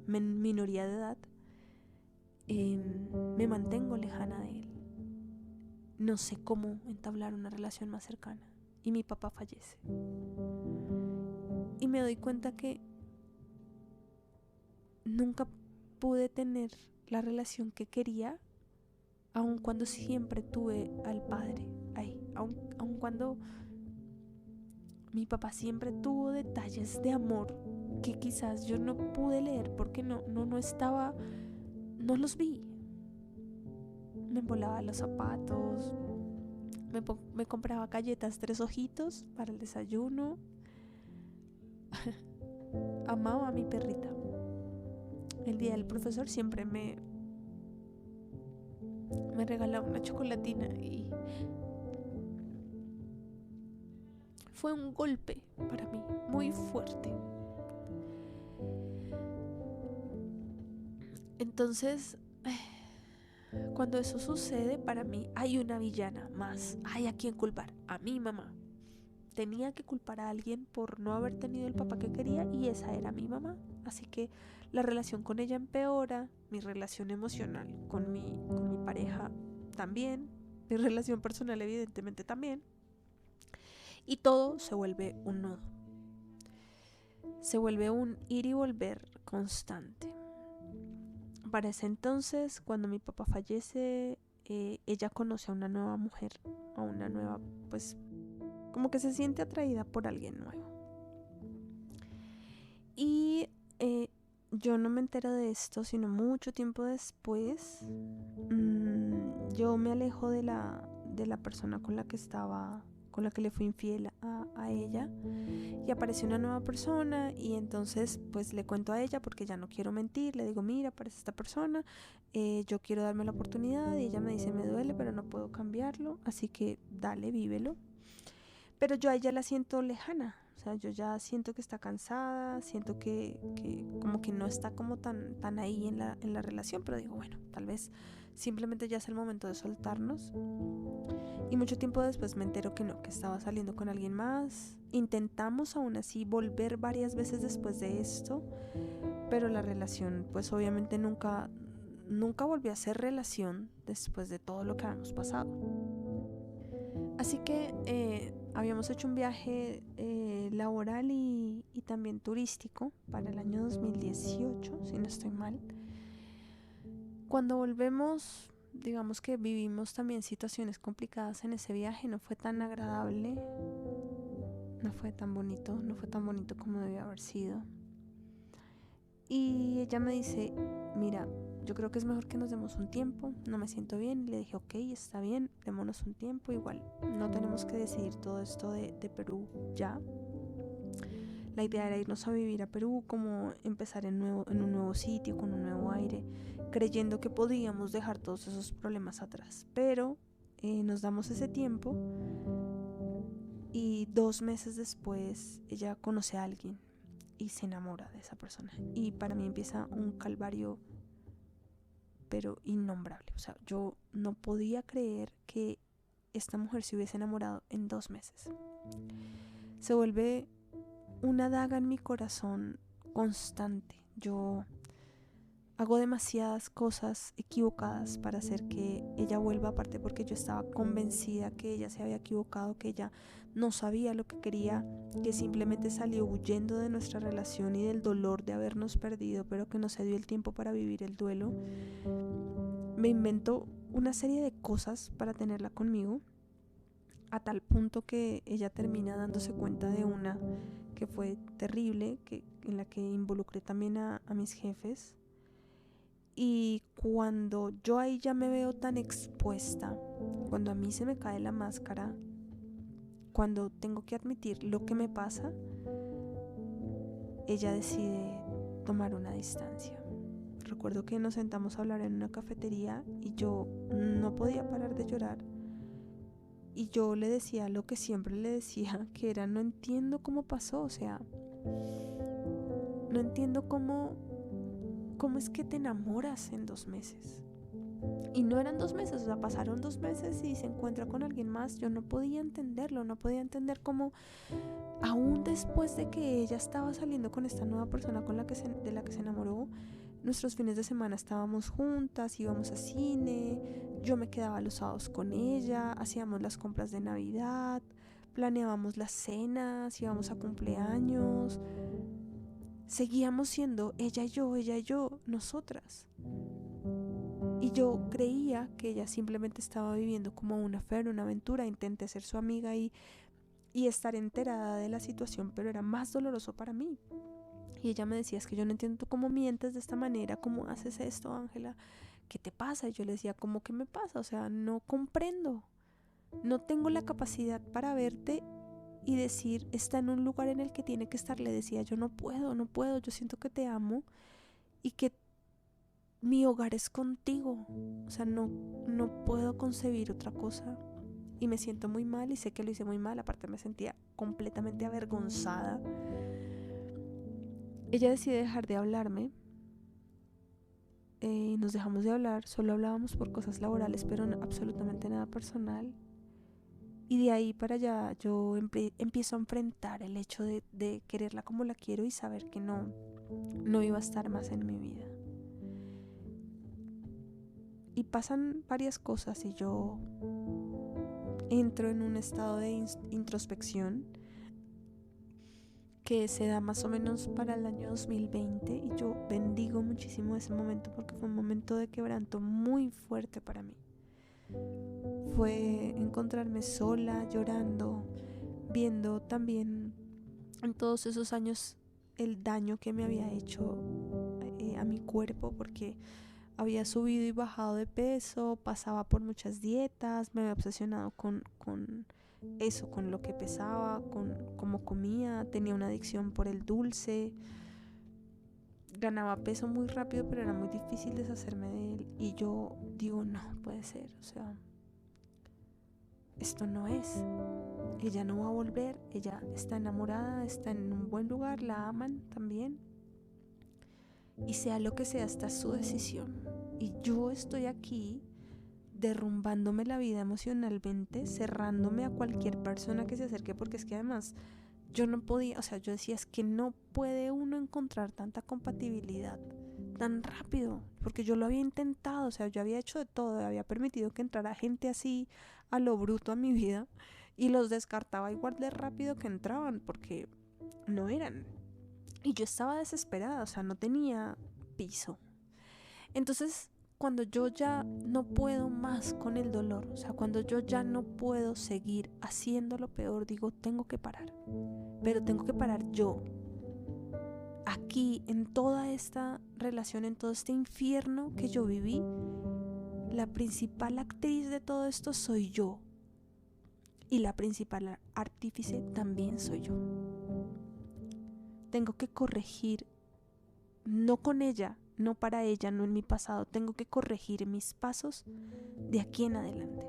minoría de edad, me mantengo lejana de él. No sé cómo entablar una relación más cercana. Y mi papá fallece. Y me doy cuenta que nunca pude tener la relación que quería, aun cuando siempre tuve al padre ahí, aun cuando mi papá siempre tuvo detalles de amor que quizás yo no pude leer porque no los vi. Me embolaba los zapatos, me compraba galletas 3 ojitos para el desayuno. Amaba a mi perrita. El día del profesor siempre me regalaba una chocolatina y fue un golpe para mí muy fuerte. Entonces, cuando eso sucede, para mí hay una villana más. Hay a quien culpar, a mi mamá. Tenía que culpar a alguien por no haber tenido el papá que quería y esa era mi mamá. Así que la relación con ella empeora, mi relación emocional con mi pareja también, mi relación personal evidentemente también. Y todo se vuelve un nudo. Se vuelve un ir y volver constante. Para ese entonces, cuando mi papá fallece, ella conoce a una nueva mujer, a una nueva, pues, como que se siente atraída por alguien nuevo. Y yo no me entero de esto, sino mucho tiempo después. Yo me alejo de la persona con la que le fui infiel a ella, y apareció una nueva persona, y entonces pues le cuento a ella porque ya no quiero mentir, le digo, mira, aparece esta persona, yo quiero darme la oportunidad, y ella me dice, me duele pero no puedo cambiarlo, así que dale, vívelo. Pero yo a ella la siento lejana, o sea, yo ya siento que está cansada, siento que como que no está como tan ahí en la relación, pero digo, bueno, tal vez simplemente ya es el momento de soltarnos. Y mucho tiempo después me entero que no, que estaba saliendo con alguien más. Intentamos aún así volver varias veces después de esto, pero la relación pues obviamente nunca volvió a ser relación después de todo lo que habíamos pasado. Así que habíamos hecho un viaje laboral y también turístico para el año 2018, si no estoy mal. Cuando volvemos, digamos que vivimos también situaciones complicadas en ese viaje, no fue tan agradable, no fue tan bonito como debía haber sido. Y ella me dice, mira, yo creo que es mejor que nos demos un tiempo, no me siento bien. Y le dije, ok, está bien, démonos un tiempo, igual no tenemos que decidir todo esto de Perú ya. La idea era irnos a vivir a Perú, como empezar en un nuevo sitio, con un nuevo aire, creyendo que podíamos dejar todos esos problemas atrás. Pero nos damos ese tiempo y 2 meses después ella conoce a alguien y se enamora de esa persona. Y para mí empieza un calvario, pero innombrable. O sea, yo no podía creer que esta mujer se hubiese enamorado en 2 meses. Se vuelve una daga en mi corazón constante. Yo hago demasiadas cosas equivocadas para hacer que ella vuelva, aparte porque yo estaba convencida que ella se había equivocado, que ella no sabía lo que quería, que simplemente salió huyendo de nuestra relación y del dolor de habernos perdido, pero que no se dio el tiempo para vivir el duelo. Me inventó una serie de cosas para tenerla conmigo, a tal punto que ella termina dándose cuenta de una que fue terrible, en la que involucré también a mis jefes. Y cuando yo ahí ya me veo tan expuesta, cuando a mí se me cae la máscara, cuando tengo que admitir lo que me pasa, ella decide tomar una distancia. Recuerdo que nos sentamos a hablar en una cafetería y yo no podía parar de llorar. Y yo le decía lo que siempre le decía, que era, no entiendo cómo pasó, o sea, no entiendo cómo es que te enamoras en 2 meses. Y no eran 2 meses, o sea, pasaron 2 meses y se encuentra con alguien más. Yo no podía entenderlo, no podía entender cómo, aún después de que ella estaba saliendo con esta nueva persona de la que se enamoró, nuestros fines de semana estábamos juntas, íbamos a cine, yo me quedaba los sábados con ella, hacíamos las compras de Navidad, planeábamos las cenas, íbamos a cumpleaños, seguíamos siendo ella y yo, nosotras. Y yo creía que ella simplemente estaba viviendo como una aventura. Intenté ser su amiga y y estar enterada de la situación, pero era más doloroso para mí. Y ella me decía, es que yo no entiendo tú cómo mientes de esta manera, cómo haces esto, Ángela, ¿qué te pasa? Y yo le decía, ¿cómo que me pasa? O sea, no comprendo, no tengo la capacidad para verte y decir, está en un lugar en el que tiene que estar. Le decía, yo no puedo, yo siento que te amo y que mi hogar es contigo, o sea, no puedo concebir otra cosa. Y me siento muy mal y sé que lo hice muy mal, aparte me sentía completamente avergonzada. Ella decide dejar de hablarme, nos dejamos de hablar, solo hablábamos por cosas laborales, pero absolutamente nada personal. Y de ahí para allá yo empiezo a enfrentar el hecho de quererla como la quiero y saber que no iba a estar más en mi vida. Y pasan varias cosas y yo entro en un estado de introspección que se da más o menos para el año 2020 y yo bendigo muchísimo ese momento porque fue un momento de quebranto muy fuerte para mí. Fue encontrarme sola, llorando, viendo también en todos esos años el daño que me había hecho a mi cuerpo, porque había subido y bajado de peso, pasaba por muchas dietas, me había obsesionado con eso, con lo que pesaba, con cómo comía, tenía una adicción por el dulce, ganaba peso muy rápido, pero era muy difícil deshacerme de él. Y yo digo, no puede ser, o sea, esto no es. Ella no va a volver, ella está enamorada, está en un buen lugar, la aman también. Y sea lo que sea, esta es su decisión. Y yo estoy aquí derrumbándome la vida emocionalmente, cerrándome a cualquier persona que se acerque, porque es que además yo no podía, o sea, yo decía, es que no puede uno encontrar tanta compatibilidad tan rápido, porque yo lo había intentado, o sea, yo había hecho de todo, había permitido que entrara gente así a lo bruto a mi vida y los descartaba igual de rápido que entraban, porque no eran. Y yo estaba desesperada, o sea, no tenía piso. Entonces, cuando yo ya no puedo más con el dolor, o sea, cuando yo ya no puedo seguir haciendo lo peor, digo, tengo que parar. Pero tengo que parar yo. Aquí, en toda esta relación, en todo este infierno que yo viví, la principal actriz de todo esto soy yo. Y la principal artífice también soy yo. Tengo que corregir, no con ella, no para ella, no en mi pasado. Tengo que corregir mis pasos de aquí en adelante.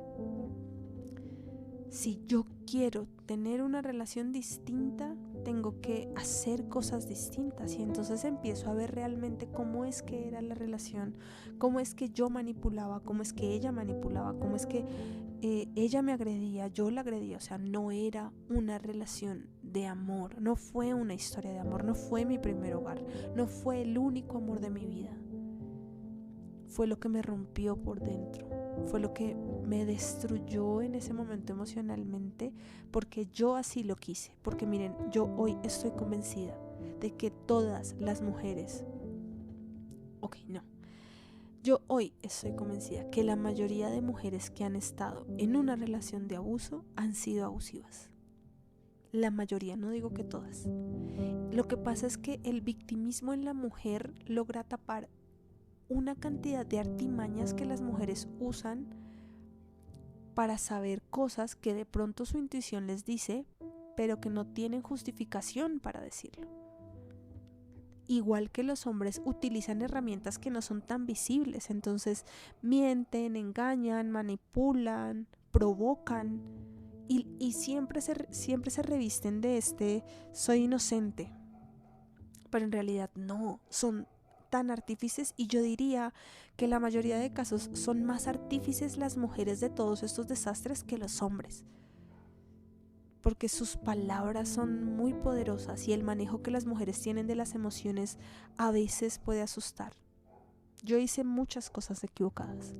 Si yo quiero tener una relación distinta, tengo que hacer cosas distintas. Y entonces empiezo a ver realmente cómo es que era la relación, cómo es que yo manipulaba, cómo es que ella manipulaba, cómo es que ella me agredía, yo la agredía. O sea, no era una relación de amor, no fue una historia de amor, no fue mi primer hogar, no fue el único amor de mi vida. Fue lo que me rompió por dentro, fue lo que me destruyó en ese momento emocionalmente, porque yo así lo quise. Porque miren, yo hoy estoy convencida de que todas las mujeres, yo hoy estoy convencida que la mayoría de mujeres que han estado en una relación de abuso han sido abusivas. La mayoría, no digo que todas. Lo que pasa es que el victimismo en la mujer logra tapar una cantidad de artimañas que las mujeres usan para saber cosas que de pronto su intuición les dice, pero que no tienen justificación para decirlo. Igual que los hombres utilizan herramientas que no son tan visibles, entonces mienten, engañan, manipulan, provocan y siempre se revisten de soy inocente, pero en realidad no, son tan artífices. Y yo diría que la mayoría de casos son más artífices las mujeres de todos estos desastres que los hombres, porque sus palabras son muy poderosas y el manejo que las mujeres tienen de las emociones a veces puede asustar. Yo hice muchas cosas equivocadas,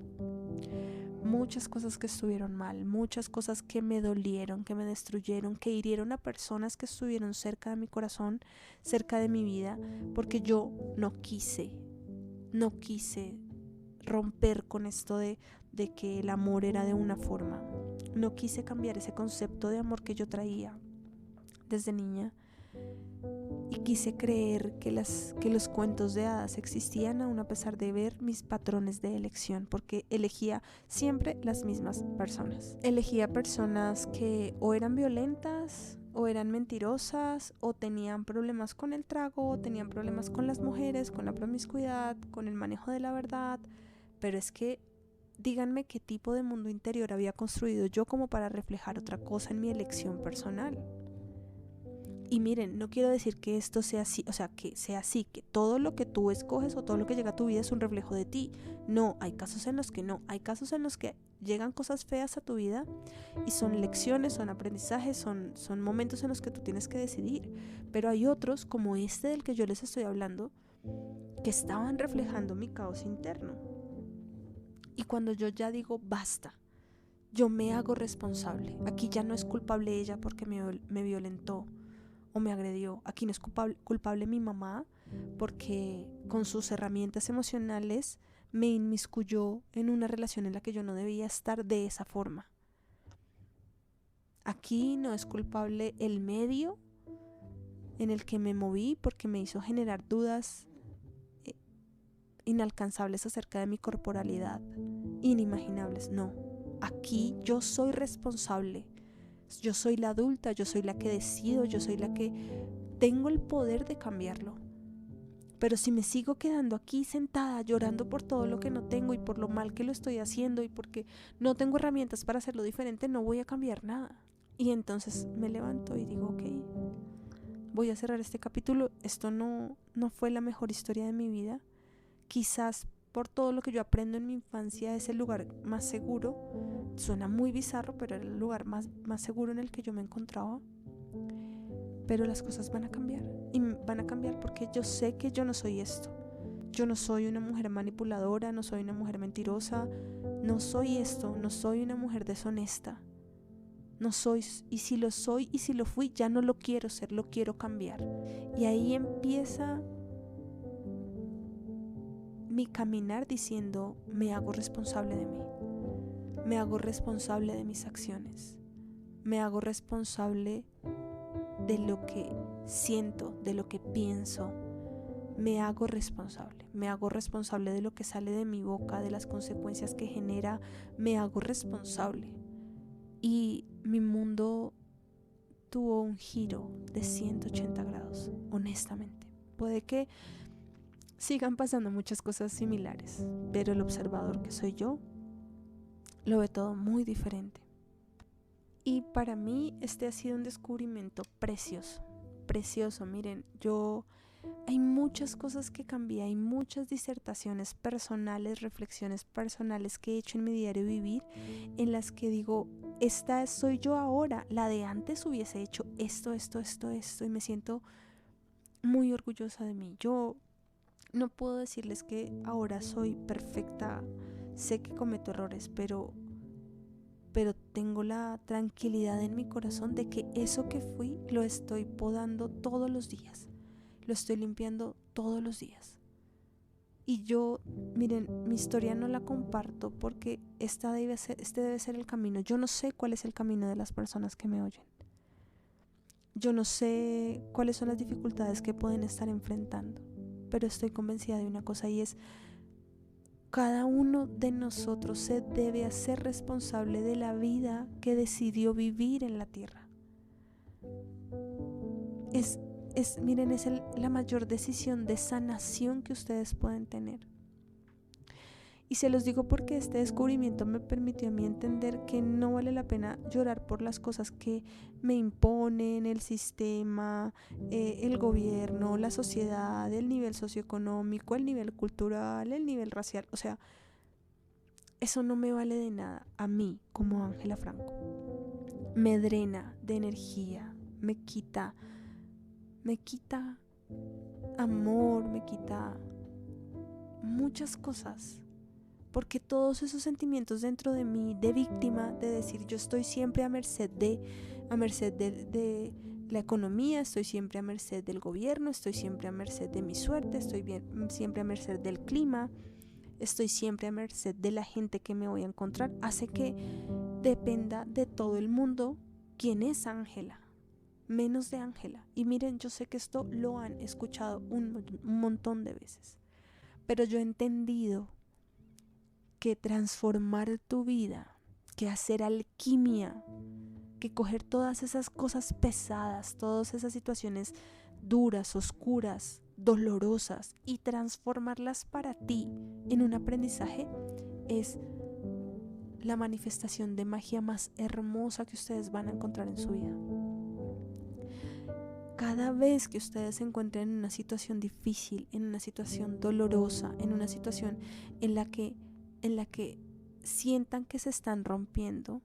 muchas cosas que estuvieron mal, muchas cosas que me dolieron, que me destruyeron, que hirieron a personas que estuvieron cerca de mi corazón, cerca de mi vida, porque yo no quise romper con esto de que el amor era de una forma. No quise cambiar ese concepto de amor que yo traía. desde niña y quise creer que los cuentos de hadas existían aún a pesar de ver mis patrones de elección, porque elegía siempre las mismas personas. Elegía personas que o eran violentas, o eran mentirosas, o tenían problemas con el trago, o tenían problemas con las mujeres, con la promiscuidad, con el manejo de la verdad. Pero es que díganme qué tipo de mundo interior había construido yo como para reflejar otra cosa en mi elección personal. Y miren, no quiero decir que esto sea así, o sea, que sea así, que todo lo que tú escoges o todo lo que llega a tu vida es un reflejo de ti. No, hay casos en los que no, hay casos en los que llegan cosas feas a tu vida y son lecciones, son aprendizajes, son momentos en los que tú tienes que decidir. Pero hay otros, como este del que yo les estoy hablando, que estaban reflejando mi caos interno. Y cuando yo ya digo basta, yo me hago responsable. Aquí ya no es culpable ella porque me violentó o me agredió. Aquí no es culpable mi mamá porque con sus herramientas emocionales me inmiscuyó en una relación en la que yo no debía estar de esa forma. Aquí no es culpable el medio en el que me moví porque me hizo generar dudas inalcanzables acerca de mi corporalidad, inimaginables. No, aquí yo soy responsable. Yo soy la adulta, yo soy la que decido, yo soy la que tengo el poder de cambiarlo. Pero si me sigo quedando aquí sentada llorando por todo lo que no tengo y por lo mal que lo estoy haciendo y porque no tengo herramientas para hacerlo diferente, no voy a cambiar nada. Y entonces me levanto y digo, ok, voy a cerrar este capítulo. Esto no fue la mejor historia de mi vida. Quizás por todo lo que yo aprendo en mi infancia es el lugar más seguro. Suena muy bizarro, pero era el lugar más seguro en el que yo me encontraba. Pero las cosas van a cambiar. Y van a cambiar porque yo sé que yo no soy esto. Yo no soy una mujer manipuladora, no soy una mujer mentirosa. No soy esto, no soy una mujer deshonesta. No soy, y si lo soy y si lo fui, ya no lo quiero ser, lo quiero cambiar. Y ahí empieza mi caminar diciendo, me hago responsable de mí, me hago responsable de mis acciones, me hago responsable de lo que siento, de lo que pienso, me hago responsable de lo que sale de mi boca, de las consecuencias que genera, me hago responsable. Y mi mundo tuvo un giro de 180 grados, honestamente. Puede que sigan pasando muchas cosas similares, pero el observador que soy yo lo ve todo muy diferente. Y para mí este ha sido un descubrimiento precioso, precioso. Miren, hay muchas cosas que cambié, hay muchas disertaciones personales, reflexiones personales que he hecho en mi diario vivir, en las que digo, esta soy yo ahora, la de antes hubiese hecho esto, y me siento muy orgullosa de mí. Yo no puedo decirles que ahora soy perfecta, sé que cometo errores, pero tengo la tranquilidad en mi corazón de que eso que fui lo estoy podando todos los días, lo estoy limpiando todos los días. Y yo, miren, mi historia no la comparto porque este debe ser el camino. Yo no sé cuál es el camino de las personas que me oyen. Yo no sé cuáles son las dificultades que pueden estar enfrentando, pero estoy convencida de una cosa, y es: cada uno de nosotros se debe hacer responsable de la vida que decidió vivir en la tierra. Miren, es la mayor decisión de sanación que ustedes pueden tener. Y se los digo porque este descubrimiento me permitió a mí entender que no vale la pena llorar por las cosas que me imponen el sistema, el gobierno, la sociedad, el nivel socioeconómico, el nivel cultural, el nivel racial. O sea, eso no me vale de nada a mí como Ángela Franco. Me drena de energía, me quita amor, me quita muchas cosas. Porque todos esos sentimientos dentro de mí, de víctima, de decir yo estoy siempre a merced de la economía, estoy siempre a merced del gobierno, estoy siempre a merced de mi suerte, siempre a merced del clima, estoy siempre a merced de la gente que me voy a encontrar, hace que dependa de todo el mundo quién es Ángela. menos de Ángela. Y miren, yo sé que esto lo han escuchado un montón de veces, pero yo he entendido que transformar tu vida, que hacer alquimia, que coger todas esas cosas pesadas, todas esas situaciones duras, oscuras, dolorosas, y transformarlas para ti en un aprendizaje, es la manifestación de magia más hermosa que ustedes van a encontrar en su vida. Cada vez que ustedes se encuentren en una situación difícil, en una situación dolorosa, en una situación en la que sientan que se están rompiendo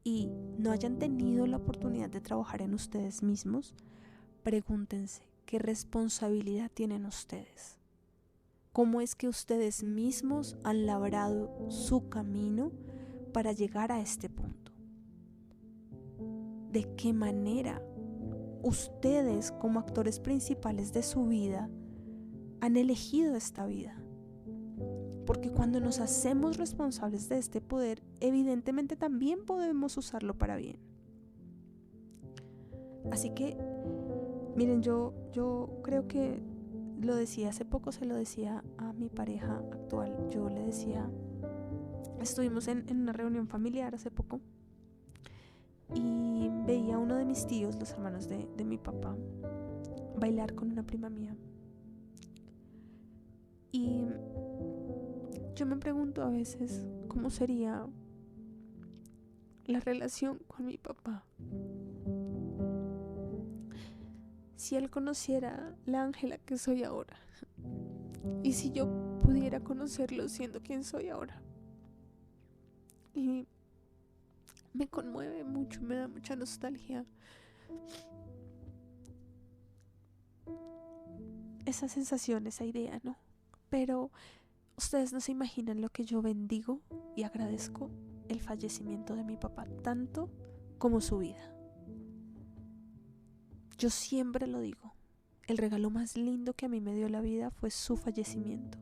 y no hayan tenido la oportunidad de trabajar en ustedes mismos, pregúntense qué responsabilidad tienen ustedes. ¿Cómo es que ustedes mismos han labrado su camino para llegar a este punto? ¿De qué manera ustedes, como actores principales de su vida, han elegido esta vida? Porque cuando nos hacemos responsables de este poder, evidentemente también podemos usarlo para bien. Así que, miren, yo creo que lo decía hace poco, se lo decía a mi pareja actual. Yo le decía, estuvimos en una reunión familiar hace poco y veía a uno de mis tíos, los hermanos de mi papá, bailar con una prima mía. Y yo me pregunto a veces cómo sería la relación con mi papá si él conociera la Ángela que soy ahora, y si yo pudiera conocerlo siendo quien soy ahora. Y me conmueve mucho, me da mucha nostalgia esa sensación, esa idea, ¿no? Pero ustedes no se imaginan lo que yo bendigo y agradezco el fallecimiento de mi papá, tanto como su vida. Yo siempre lo digo, el regalo más lindo que a mí me dio la vida fue su fallecimiento,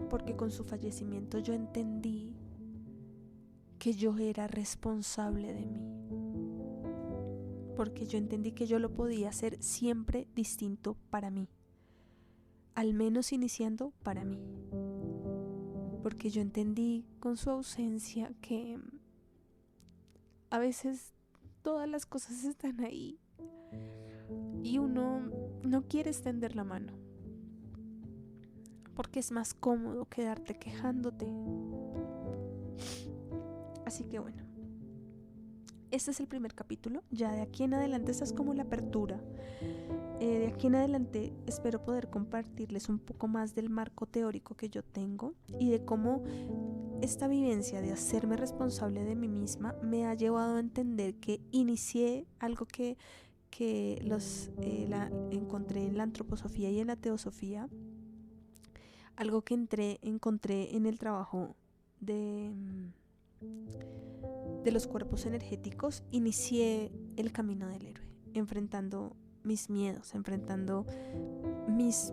porque con su fallecimiento yo entendí que yo era responsable de mí, porque yo entendí que yo lo podía hacer siempre distinto para mí, al menos iniciando para mí, porque yo entendí con su ausencia que a veces todas las cosas están ahí y uno no quiere extender la mano, porque es más cómodo quedarte quejándote. Así que bueno, este es el primer capítulo. Ya de aquí en adelante esta es como la apertura. De aquí en adelante espero poder compartirles un poco más del marco teórico que yo tengo y de cómo esta vivencia de hacerme responsable de mí misma me ha llevado a entender que inicié algo que encontré en la antroposofía y en la teosofía, algo que encontré en el trabajo de los cuerpos energéticos. Inicié el camino del héroe, enfrentando mis miedos, enfrentando mis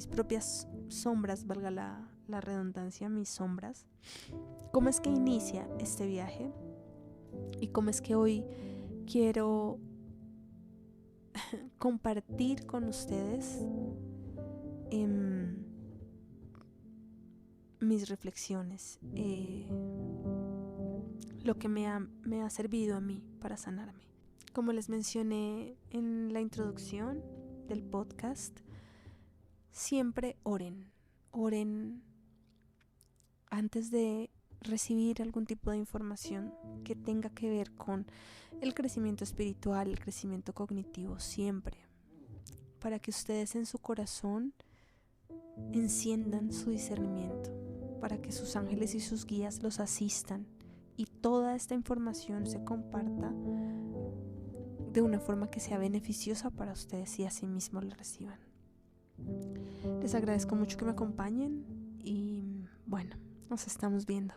propias sombras, valga la redundancia, mis sombras. ¿Cómo es que inicia este viaje? Y cómo es que hoy quiero compartir con ustedes mis reflexiones, lo que me ha servido a mí para sanarme. Como les mencioné en la introducción del podcast, siempre oren antes de recibir algún tipo de información que tenga que ver con el crecimiento espiritual, el crecimiento cognitivo, siempre, para que ustedes en su corazón enciendan su discernimiento, para que sus ángeles y sus guías los asistan y toda esta información se comparta de una forma que sea beneficiosa para ustedes y así mismo la reciban. Les agradezco mucho que me acompañen y bueno, nos estamos viendo.